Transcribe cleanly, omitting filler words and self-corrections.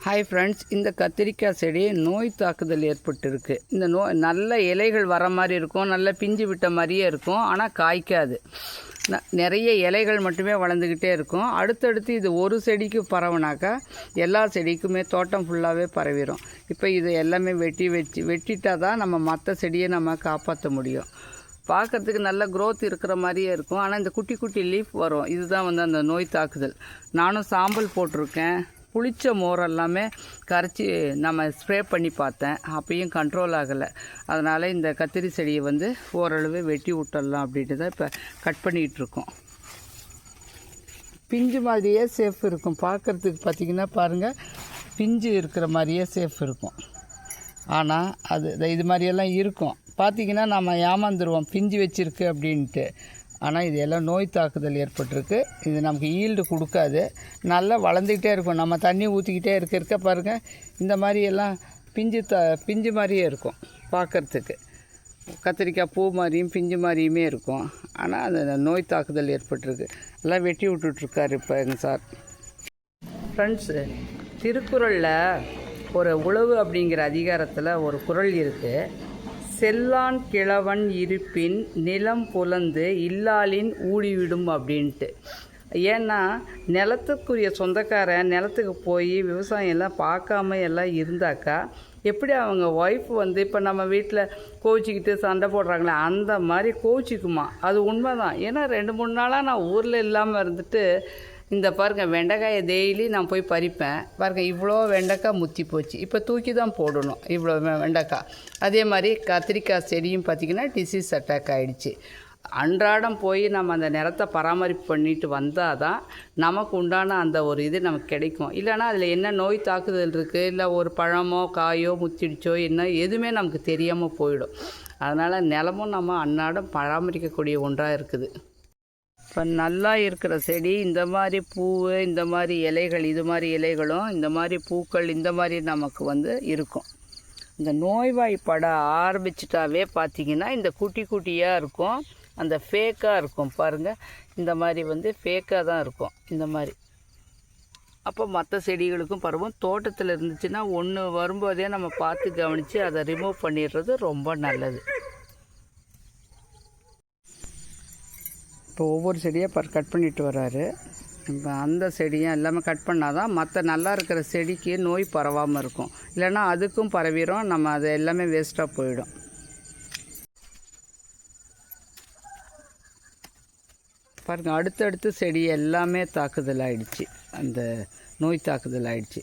Hi friends, இந்த கத்திரிக்காய் செடி நோய் தாக்குதல் ஏற்பட்டிருக்கு. இந்த நல்ல இலைகள் வர மாதிரி இருக்கும், நல்ல பிஞ்சு விட்ட மாதிரியே இருக்கும், ஆனால் காய்க்காது. நிறைய இலைகள் மட்டுமே வளர்ந்துக்கிட்டே இருக்கும். அடுத்தடுத்து இது ஒரு செடிக்கு பரவுனாக்கா எல்லா செடிக்குமே தோட்டம் ஃபுல்லாகவே பரவிடும். இப்போ இது எல்லாமே வெட்டிட்டால் தான் நம்ம மற்ற செடியை நம்ம காப்பாற்ற முடியும். பார்க்குறதுக்கு நல்ல க்ரோத் இருக்கிற மாதிரியே இருக்கும், ஆனால் இந்த குட்டி குட்டி லீஃப் வரும். இதுதான் அந்த நோய் தாக்குதல். நானும் சாம்பல் போட்டிருக்கேன், புளிச்ச மோர் எல்லாமே கரைச்சி நம்ம ஸ்ப்ரே பண்ணி பார்த்தேன், அப்பயும் கண்ட்ரோல் ஆகலை. அதனால் இந்த கத்திரி செடியை ஓரளவு வெட்டி விட்டுடலாம் அப்படின்ட்டு தான் இப்போ கட் பண்ணிகிட்ருக்கோம். பிஞ்சு மாதிரியே சேஃப் இருக்கும். பார்க்குறதுக்கு பார்த்திங்கன்னா பாருங்கள், பிஞ்சு இருக்கிற மாதிரியே சேஃப் இருக்கும். ஆனால் அது இது மாதிரியெல்லாம் இருக்கும். பார்த்திங்கன்னா நம்ம ஏமாந்துருவோம் பிஞ்சு வச்சுருக்கு அப்படின்ட்டு. ஆனால் இது எல்லாம் நோய் தாக்குதல் ஏற்பட்டிருக்கு. இது நமக்கு ஈல்டு கொடுக்காது, நல்லா வளர்ந்துக்கிட்டே இருக்கும். நம்ம தண்ணி ஊற்றிக்கிட்டே இருக்க பாருங்கள், இந்த மாதிரியெல்லாம் பிஞ்சு மாதிரியே இருக்கும். பார்க்குறதுக்கு கத்திரிக்காய் பூ மாதிரியும் பிஞ்சு மாதிரியுமே இருக்கும். ஆனால் அந்த நோய் தாக்குதல் ஏற்பட்டிருக்கு. எல்லாம் வெட்டி விட்டுட்ருக்காரு இப்போ எங்கள் சார். ஃப்ரெண்ட்ஸு, திருக்குறளில் ஒரு உழவு அப்படிங்கிற அதிகாரத்தில் ஒரு குறள் இருக்குது. செல்லான் கிழவன் இருப்பின் நிலம் புலந்து இல்லாலின் ஊடிவிடும் அப்படின்ட்டு. ஏன்னா நிலத்துக்குரிய சொந்தக்காரன் நிலத்துக்கு போய் விவசாயம் எல்லாம் பார்க்காம எல்லாம் இருந்தாக்கா எப்படி அவங்க ஒய்ஃப் இப்போ நம்ம வீட்டில் கோச்சிக்கிட்டு சண்டை போடுறாங்களே அந்த மாதிரி கோச்சிக்குமா. அது உண்மை தான். ஏன்னா 2-3 நாளாக நான் ஊரில் இல்லாமல் இருந்துட்டு இந்த பாருங்கள், வெண்டைக்காயை டெய்லி நான் போய் பறிப்பேன். பாருங்கள், இவ்வளோ வெண்டைக்காய் முத்தி போச்சு. இப்போ தூக்கி தான் போடணும் இவ்வளோ வெண்டைக்காய். அதே மாதிரி கத்திரிக்காய் செடியும் பார்த்திங்கன்னா டிசீஸ் அட்டாக் ஆகிடுச்சு. அன்றாடம் போய் நம்ம அந்த நிலத்தை பராமரிப்பு பண்ணிட்டு வந்தால் தான் நமக்கு உண்டான அந்த ஒரு இது நமக்கு கிடைக்கும். இல்லைனா அதில் என்ன நோய் தாக்குதல் இருக்குது, இல்லை ஒரு பழமோ காயோ முத்திடுச்சோ என்ன எதுவுமே நமக்கு தெரியாமல் போயிடும். அதனால் நிலமும் நம்ம அன்றாடம் பராமரிக்கக்கூடிய ஒன்றாக இருக்குது. இப்போ நல்லா இருக்கிற செடி இந்த மாதிரி பூ, இந்த மாதிரி இலைகள், இது மாதிரி இலைகளும் இந்த மாதிரி பூக்கள் இந்த மாதிரி நமக்கு இருக்கும். இந்த நோய்வாய்ப்பட ஆரம்பிச்சிட்டாவே பார்த்திங்கன்னா இந்த குட்டி குட்டியாக இருக்கும், அந்த ஃபேக்காக இருக்கும். பாருங்கள், இந்த மாதிரி ஃபேக்காக தான் இருக்கும் இந்த மாதிரி. அப்போ மற்ற செடிகளுக்கும் பரவும். தோட்டத்தில் இருந்துச்சுன்னா ஒன்று வரும்போதே நம்ம பார்த்து கவனித்து அதை ரிமூவ் பண்ணிடுறது ரொம்ப நல்லது. இப்போ ஒவ்வொரு செடியாக கட் பண்ணிட்டு வர்றாரு. இப்போ அந்த செடியும் எல்லாமே கட் பண்ணால் தான் மற்ற நல்லா இருக்கிற செடிக்கு நோய் பரவாமல் இருக்கும். இல்லைன்னா அதுக்கும் பரவிடும், நம்ம அது எல்லாமே வேஸ்ட்டாக போயிடும். பாருங்கள், அடுத்தடுத்து செடி எல்லாமே தாக்குதல் ஆகிடுச்சு, அந்த நோய் தாக்குதல் ஆகிடுச்சு.